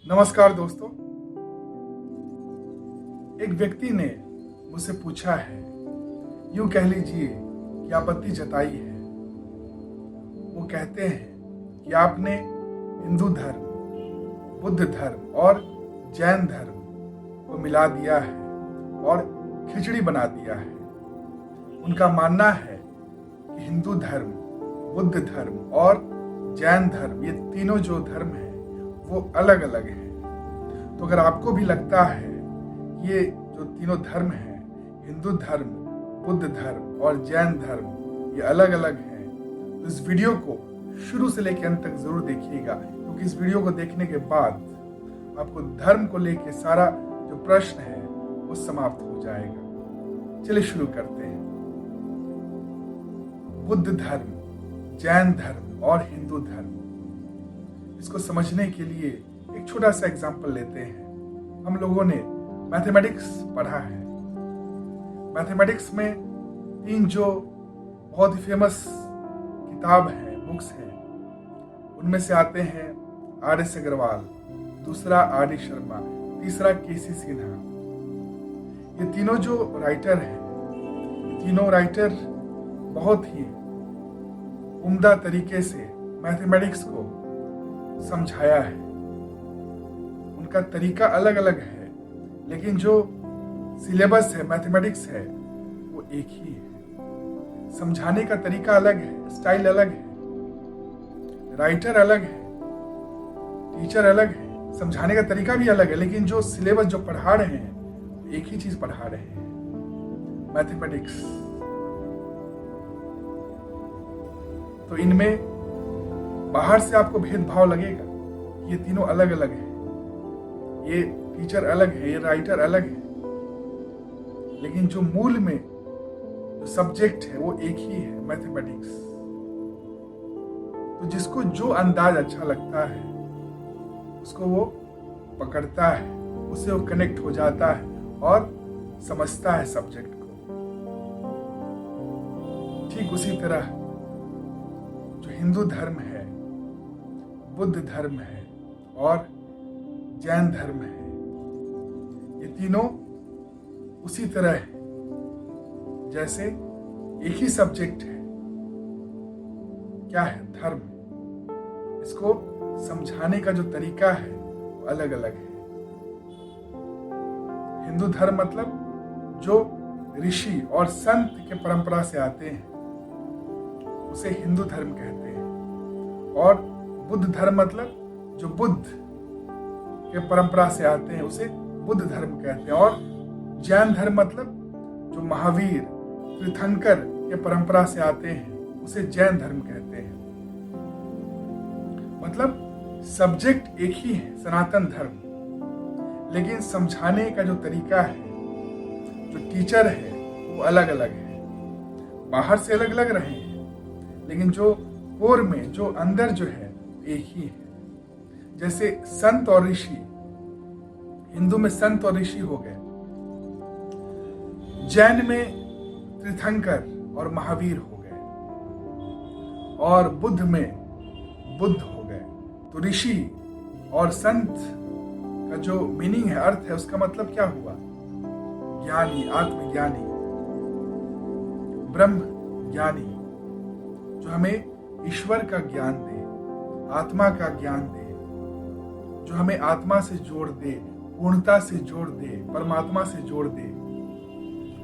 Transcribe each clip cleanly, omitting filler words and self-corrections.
नमस्कार दोस्तों। एक व्यक्ति ने मुझसे पूछा है, यूं कह लीजिए कि आपत्ति जताई है। वो कहते हैं कि आपने हिंदू धर्म, बुद्ध धर्म और जैन धर्म को मिला दिया है और खिचड़ी बना दिया है। उनका मानना है कि हिंदू धर्म, बुद्ध धर्म और जैन धर्म, ये तीनों जो धर्म हैं वो अलग अलग हैं। तो अगर आपको भी लगता है ये जो तीनों धर्म हैं, हिंदू धर्म, बुद्ध धर्म और जैन धर्म, ये अलग अलग हैं, तो इस वीडियो को शुरू से लेकर अंत तक जरूर देखिएगा, क्योंकि इस वीडियो को देखने के बाद आपको धर्म को लेकर सारा जो प्रश्न है वो समाप्त हो जाएगा। चलिए शुरू करते हैं। बुद्ध धर्म, जैन धर्म और हिंदू धर्म, इसको समझने के लिए एक छोटा सा एग्जाम्पल लेते हैं। हम लोगों ने मैथमेटिक्स पढ़ा है। मैथमेटिक्स में तीन जो बहुत ही फेमस किताब हैं, बुक्स हैं, उनमें से आते हैं आर.एस. अग्रवाल, दूसरा आर.डी. शर्मा, तीसरा के.सी. सिन्हा। ये तीनों जो राइटर हैं, तीनों राइटर बहुत ही उम्दा तरीके से मैथमेटिक्स को समझाया है। उनका तरीका अलग अलग है, लेकिन जो सिलेबस है, मैथमेटिक्स है, वो एक ही है। समझाने का तरीका अलग है, स्टाइल अलग है, राइटर अलग है, टीचर अलग है, समझाने का तरीका भी अलग है, लेकिन जो सिलेबस जो पढ़ा रहे हैं वो एक ही चीज पढ़ा रहे हैं, मैथमेटिक्स। तो इनमें बाहर से आपको भेदभाव लगेगा, ये तीनों अलग अलग हैं, ये टीचर अलग है, ये राइटर अलग है, लेकिन जो मूल में जो सब्जेक्ट है वो एक ही है, मैथमेटिक्स। तो जिसको जो अंदाज अच्छा लगता है उसको वो पकड़ता है, उससे वो कनेक्ट हो जाता है और समझता है सब्जेक्ट को। ठीक उसी तरह जो हिंदू धर्म है, बुद्ध धर्म है और जैन धर्म है, ये तीनों उसी तरह है जैसे एक ही सब्जेक्ट है। क्या है? धर्म। इसको समझाने का जो तरीका है वो अलग अलग है। हिंदू धर्म मतलब जो ऋषि और संत के परंपरा से आते हैं उसे हिंदू धर्म कहते हैं, और बुद्ध धर्म मतलब जो बुद्ध के परंपरा से आते हैं उसे बुद्ध धर्म कहते हैं, और जैन धर्म मतलब जो महावीर, तीर्थंकर के परंपरा से आते हैं उसे जैन धर्म कहते हैं। मतलब सब्जेक्ट एक ही है, सनातन धर्म, लेकिन समझाने का जो तरीका है, जो टीचर है, वो अलग अलग है। बाहर से अलग अलग रहे हैं, लेकिन जो कोर में, जो अंदर जो है, एक ही है। जैसे संत और ऋषि, हिंदू में संत और ऋषि हो गए, जैन में तीर्थंकर और महावीर हो गए, और बुद्ध में बुद्ध हो गए। तो ऋषि और संत का जो मीनिंग है, अर्थ है, उसका मतलब क्या हुआ? ज्ञानी, आत्मज्ञानी, ब्रह्म ज्ञानी, जो हमें ईश्वर का ज्ञान दे, आत्मा का ज्ञान दे, जो हमें आत्मा से जोड़ दे, पूर्णता से जोड़ दे, परमात्मा से जोड़ दे,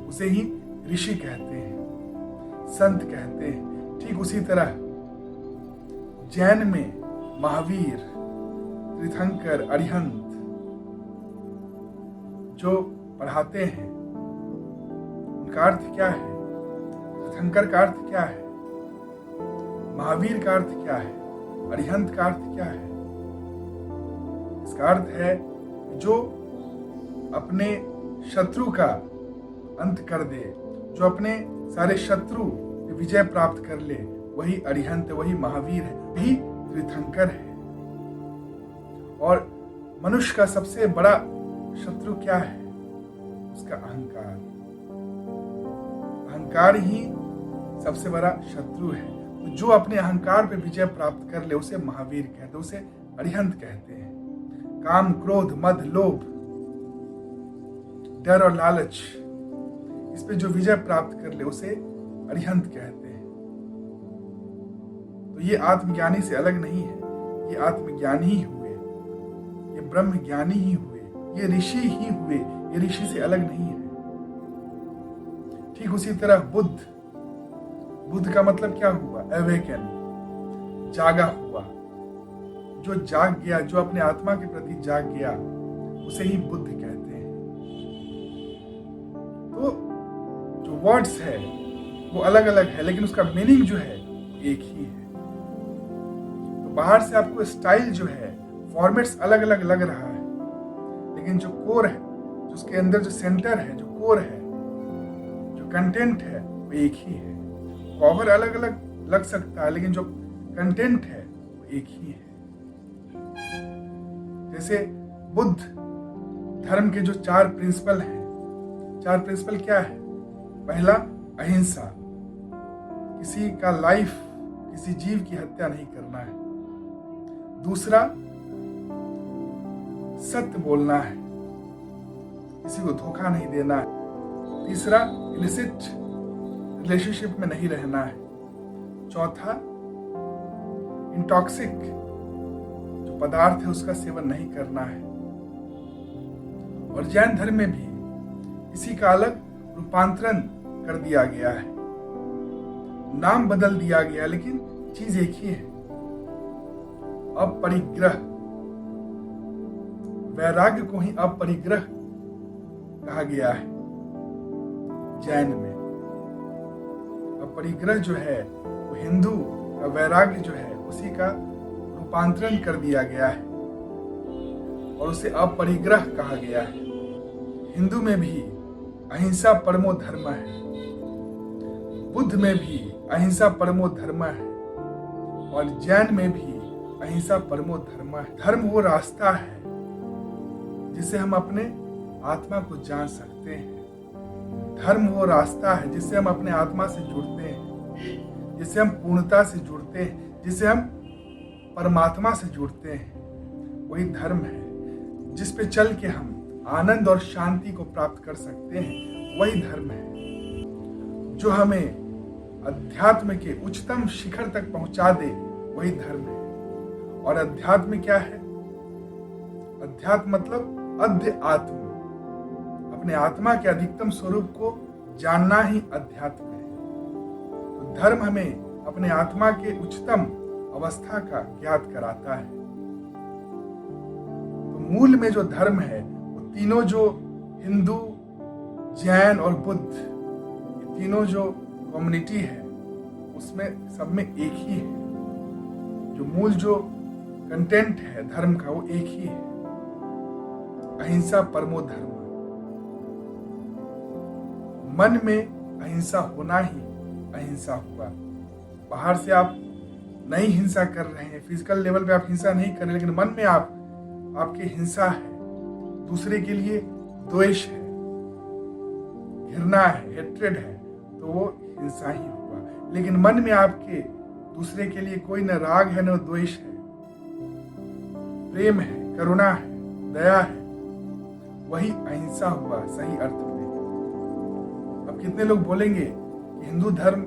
उसे ही ऋषि कहते हैं, संत कहते हैं। ठीक उसी तरह जैन में महावीर, तीर्थंकर, अरिहंत जो पढ़ाते हैं, उनका अर्थ क्या है? तीर्थंकर का अर्थ क्या है? महावीर का अर्थ क्या है? अरिहंत का अर्थ क्या है? इसका अर्थ है जो अपने शत्रु का अंत कर दे, जो अपने सारे शत्रु की विजय प्राप्त कर ले, वही अरिहंत, वही महावीर है, वही तीर्थंकर है। और मनुष्य का सबसे बड़ा शत्रु क्या है? उसका अहंकार। अहंकार ही सबसे बड़ा शत्रु है। जो अपने अहंकार पे विजय प्राप्त कर ले उसे महावीर कहते हैं, उसे अरिहंत कहते हैं। काम, क्रोध, मद, लोभ, डर और लालच, इस पे जो विजय प्राप्त कर ले उसे अरिहंत कहते हैं। तो ये आत्मज्ञानी से अलग नहीं है, ये आत्मज्ञानी ही हुए, ये ब्रह्म ज्ञानी ही हुए, ये ऋषि ही हुए, ये ऋषि से अलग नहीं है। ठीक उसी तरह बुद्ध का मतलब क्या हुआ? अवेकन, जागा हुआ। जो जाग गया, जो अपने आत्मा के प्रति जाग गया, उसे ही बुद्ध कहते हैं। तो जो वर्ड्स है वो अलग अलग है, लेकिन उसका मीनिंग जो है एक ही है। तो बाहर से आपको स्टाइल जो है, फॉर्मेट्स अलग अलग लग रहा है, लेकिन जो कोर है, जो उसके अंदर जो सेंटर है, जो कोर है, जो कंटेंट है, वो एक ही है। कवर अलग अलग लग सकता है, लेकिन जो कंटेंट है वो एक ही है। जैसे बुद्ध धर्म के जो 4 प्रिंसिपल हैं, 4 प्रिंसिपल क्या है? पहला, अहिंसा, किसी का लाइफ, किसी जीव की हत्या नहीं करना है। दूसरा, सत्य बोलना है, किसी को धोखा नहीं देना है। तीसरा, इलिसिट रिलेशनशिप में नहीं रहना है। चौथा, इंटॉक्सिक जो पदार्थ है उसका सेवन नहीं करना है। और जैन धर्म में भी इसी का अलग रूपांतरण कर दिया गया है, नाम बदल दिया गया, लेकिन चीज एक ही है, अपरिग्रह। वैराग्य को ही अपरिग्रह कहा गया है जैन में। अपरिग्रह जो है वो हिंदू का वैराग्य जो है उसी का रूपांतरण कर दिया गया है और उसे अपरिग्रह कहा गया है। हिंदू में भी अहिंसा परमो धर्म है, बुद्ध में भी अहिंसा परमो धर्म है, और जैन में भी अहिंसा परमो धर्म है। धर्म वो रास्ता है जिससे हम अपने आत्मा को जान सकते हैं। धर्म वो रास्ता है जिससे हम अपने आत्मा से जुड़ते हैं, जिससे हम पूर्णता से जुड़ते हैं, जिससे हम परमात्मा से जुड़ते हैं। वही धर्म है जिस पे चल के हम आनंद और शांति को प्राप्त कर सकते हैं। वही धर्म है जो हमें अध्यात्म के उच्चतम शिखर तक पहुंचा दे। वही धर्म है। और अध्यात्म क्या है? अध्यात्म मतलब अध्य आत्म, अपने आत्मा के अधिकतम स्वरूप को जानना ही अध्यात्म है। तो धर्म हमें अपने आत्मा के उच्चतम अवस्था का ज्ञात कराता है। तो मूल में जो धर्म है वो तीनों, जो हिंदू, जैन और बुद्ध, ये तीनों जो कम्युनिटी है उसमें सब में एक ही है। जो मूल जो कंटेंट है धर्म का वो एक ही है, अहिंसा परमो धर्म। मन में अहिंसा होना ही अहिंसा हुआ। बाहर से आप नहीं हिंसा कर रहे हैं, फिजिकल लेवल पे आप हिंसा नहीं कर रहे, लेकिन मन में आपकी हिंसा है, दूसरे के लिए द्वेष है, घृणा है, हेट्रेड है, तो वो हिंसा ही हुआ। लेकिन मन में आपके दूसरे के लिए कोई न राग है न द्वेष है, प्रेम है, करुणा है, दया है, वही अहिंसा हुआ सही अर्थ में। अब कितने लोग बोलेंगे कि हिंदू धर्म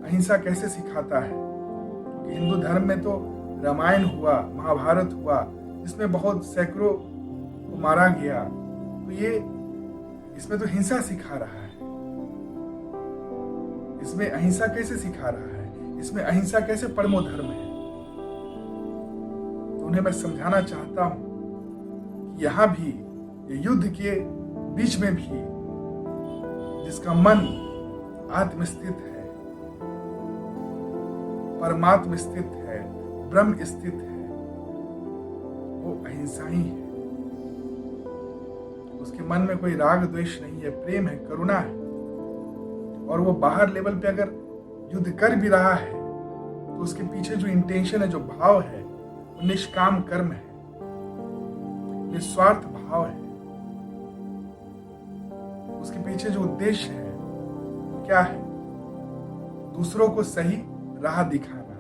अहिंसा कैसे सिखाता है? क्योंकि हिंदू धर्म में तो रामायण हुआ, महाभारत हुआ, जिसमें बहुत सैकड़ों को मारा गया, तो ये इसमें तो हिंसा सिखा रहा है। इसमें अहिंसा कैसे सिखा रहा है? इसमें अहिंसा कैसे परमो धर्म है? तो उन्हें मैं समझाना चाहता हूं कि यहां भी ये युद्ध के बीच में भी जिसका मन आत्मस्थित है, परमात्म स्थित है, ब्रह्म स्थित है, वो अहिंसा ही है। उसके मन में कोई राग द्वेष नहीं है, प्रेम है, करुणा है। और वो बाहर लेवल पे अगर युद्ध कर भी रहा है तो उसके पीछे जो इंटेंशन है, जो भाव है, वो निष्काम कर्म है, निस्वार्थ भाव है। उसके पीछे जो उद्देश्य है वो क्या है? दूसरों को सही राह दिखाना,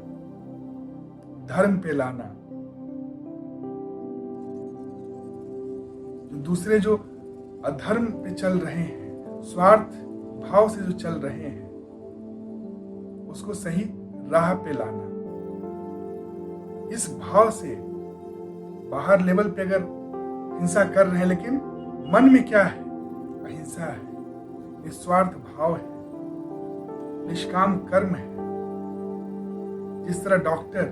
धर्म पे लाना, दूसरे जो अधर्म पे चल रहे हैं, स्वार्थ भाव से जो चल रहे हैं, उसको सही राह पे लाना। इस भाव से बाहर लेवल पे अगर हिंसा कर रहे हैं, लेकिन मन में क्या है? अहिंसा है, निस्वार्थ भाव है, निष्काम कर्म है। जिस तरह डॉक्टर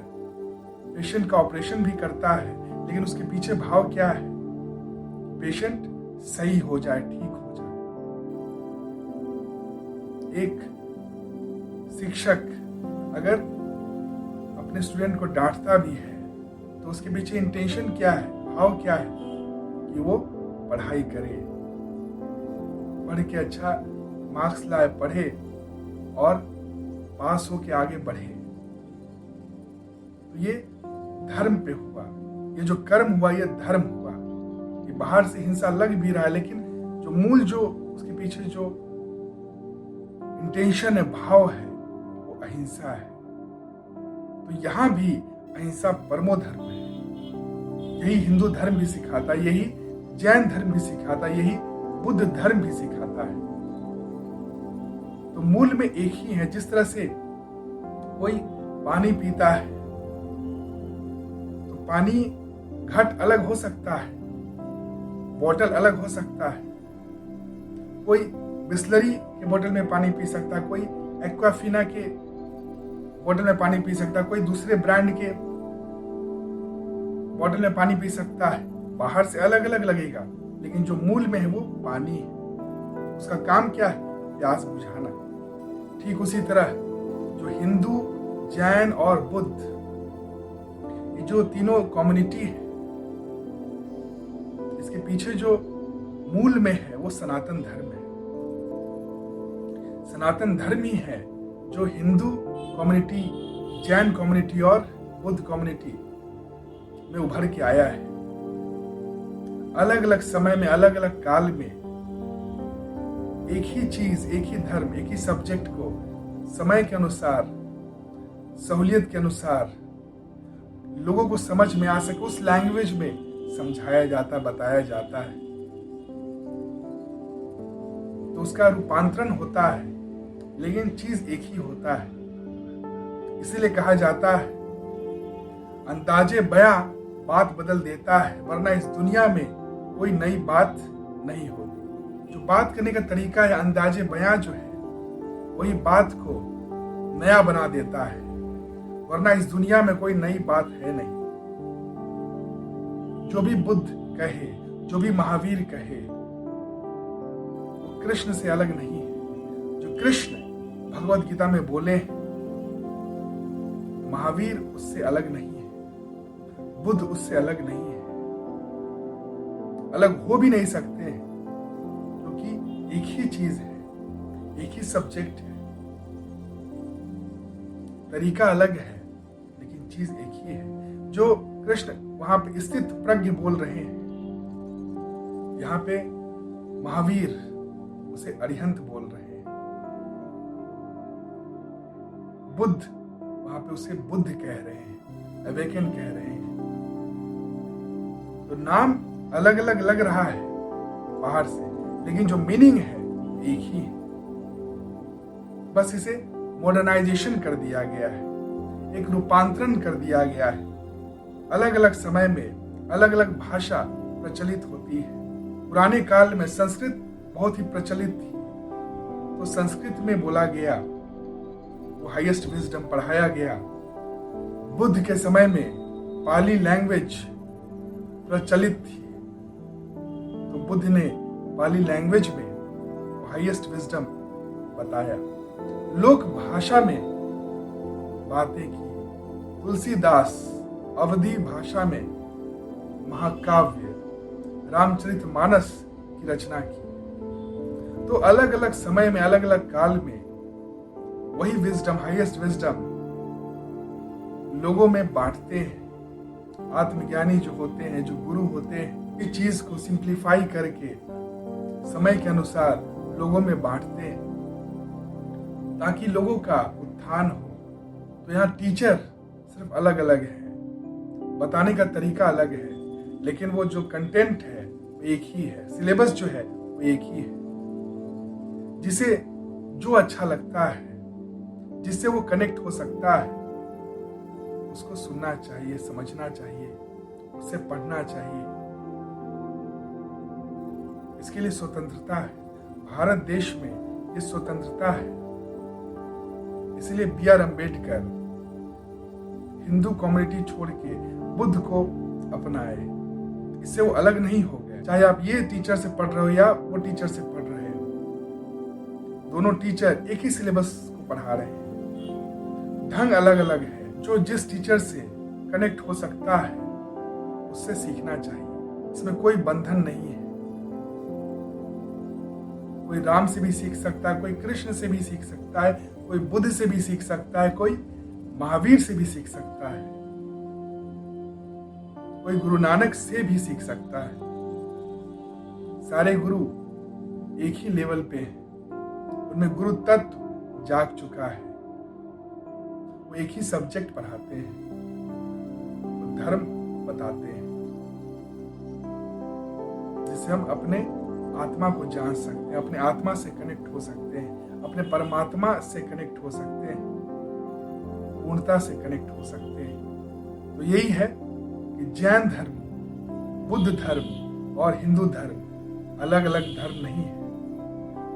पेशेंट का ऑपरेशन भी करता है, लेकिन उसके पीछे भाव क्या है? पेशेंट सही हो जाए, ठीक हो जाए। एक शिक्षक अगर अपने स्टूडेंट को डांटता भी है तो उसके पीछे इंटेंशन क्या है, भाव क्या है? कि वो पढ़ाई करे, पढ़ के अच्छा मार्क्स लाए, पढ़े और पास हो के आगे बढ़े। तो ये धर्म पे हुआ, ये जो कर्म हुआ ये धर्म हुआ। ये बाहर से हिंसा लग भी रहा है, लेकिन जो मूल जो उसके पीछे जो इंटेंशन है, भाव है, वो अहिंसा है। तो यहां भी अहिंसा परमो धर्म है। यही हिंदू धर्म भी सिखाता है, यही जैन धर्म भी सिखाता है, यही बुद्ध धर्म भी सिखाता है। तो मूल में एक ही है। जिस तरह से कोई पानी पीता है तो पानी घट अलग हो सकता है, बोतल अलग हो सकता है। कोई बिस्लरी के बोतल में पानी पी सकता है, कोई एक्वाफिना के बोतल में पानी पी सकता है, कोई दूसरे ब्रांड के बोतल में पानी पी सकता है। बाहर से अलग अलग लगेगा, लेकिन जो मूल में है वो पानी है। उसका काम क्या है? प्यास बुझाना। ठीक उसी तरह जो हिंदू, जैन और बुद्ध, ये जो तीनों कम्युनिटी है, इसके पीछे जो मूल में है वो सनातन धर्म है। सनातन धर्म ही है जो हिंदू कम्युनिटी, जैन कम्युनिटी और बुद्ध कम्युनिटी में उभर के आया है। अलग अलग समय में, अलग अलग काल में एक ही चीज, एक ही धर्म, एक ही सब्जेक्ट को समय के अनुसार, सहूलियत के अनुसार लोगों को समझ में आ सके उस लैंग्वेज में समझाया जाता, बताया जाता है। तो उसका रूपांतरण होता है, लेकिन चीज एक ही होता है। इसीलिए कहा जाता है अंदाजे बयां बात बदल देता है, वरना इस दुनिया में कोई नई बात नहीं होगी। जो बात करने का तरीका है, अंदाजे बयां जो है, वही बात को नया बना देता है, वरना इस दुनिया में कोई नई बात है नहीं। जो भी बुद्ध कहे, जो भी महावीर कहे, वो कृष्ण से अलग नहीं है। जो कृष्ण भगवत गीता में बोले हैं, महावीर उससे अलग नहीं है, बुद्ध उससे अलग नहीं है, अलग हो भी नहीं सकते हैं, क्योंकि एक ही चीज है, एक ही सब्जेक्ट है। तरीका अलग है, लेकिन चीज एक ही है। जो कृष्ण वहां पे स्थित प्रज्ञ बोल रहे हैं, यहाँ पे महावीर उसे अरिहंत बोल रहे हैं। बुद्ध वहां पे उसे बुद्ध कह रहे हैं, अवेकन कह रहे हैं। तो नाम अलग अलग लग रहा है बाहर से, लेकिन जो मीनिंग है एक ही है। बस इसे मॉडर्नाइजेशन कर दिया गया है, एक रूपांतरण कर दिया गया है। अलग अलग समय में अलग अलग भाषा प्रचलित होती है। पुराने काल में संस्कृत बहुत ही प्रचलित थी, तो संस्कृत में बोला गया, वो हाईएस्ट विजडम पढ़ाया गया। बुद्ध के समय में पाली लैंग्वेज प्रचलित थी, तो बुद्ध ने पाली लैंग्वेज में हाईएस्ट विजडम बताया। लोक भाषा में बातें की। तुलसीदास अवधी भाषा में महाकाव्य रामचरितमानस की रचना की। तो अलग अलग समय में, अलग अलग काल में वही विजडम, हाईएस्ट विजडम लोगों में बांटते हैं। आत्मज्ञानी जो होते हैं, जो गुरु होते हैं, इस चीज को सिंप्लीफाई करके समय के अनुसार लोगों में बांटते हैं ताकि लोगों का उत्थान हो। तो यहाँ टीचर सिर्फ अलग अलग है, बताने का तरीका अलग है, लेकिन वो जो कंटेंट है वो एक ही है, सिलेबस जो है वो एक ही है। जिसे जो अच्छा लगता है, जिससे वो कनेक्ट हो सकता है, उसको सुनना चाहिए, समझना चाहिए, उसे पढ़ना चाहिए। इसके लिए स्वतंत्रता है। भारत देश में ये स्वतंत्रता है। इसलिए B.R. अम्बेडकर हिंदू कम्युनिटी छोड़ के बुद्ध को अपनाए। इससे वो अलग नहीं हो गए। चाहे आप ये टीचर से पढ़ रहे हो या वो टीचर से पढ़ रहे हो, दोनों टीचर एक ही सिलेबस को पढ़ा रहे हैं। ढंग अलग अलग है। जो जिस टीचर से कनेक्ट हो सकता है उससे सीखना चाहिए। इसमें कोई बंधन नहीं है। कोई राम से भी सीख सकता है, कोई कृष्ण से भी सीख सकता है, कोई बुद्ध से भी सीख सकता है, कोई महावीर से भी सीख सकता है, कोई गुरु नानक से भी सीख सकता है। सारे गुरु एक ही लेवल पे हैं। उनमें गुरु तत्व जाग चुका है। वो एक ही सब्जेक्ट पढ़ाते हैं, वो धर्म बताते हैं, जिससे हम अपने आत्मा को जान सकते हैं, अपने आत्मा से कनेक्ट हो सकते हैं, अपने परमात्मा से कनेक्ट हो सकते हैं, पूर्णता से कनेक्ट हो सकते हैं। तो यही है कि जैन धर्म, बुद्ध धर्म और हिंदू धर्म अलग अलग धर्म नहीं है।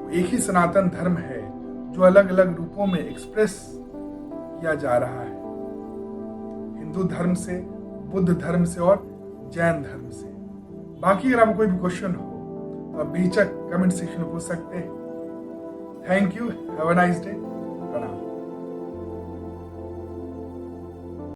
वो एक ही सनातन धर्म है जो अलग अलग रूपों में एक्सप्रेस किया जा रहा है। हिंदू धर्म से, बुद्ध धर्म से और जैन धर्म से। बाकी अगर आपको कोई भी क्वेश्चन हो तो आप बेहिचक कमेंट सेक्शन में पूछ सकते हैं। Thank you. Have a nice day. प्रणाम।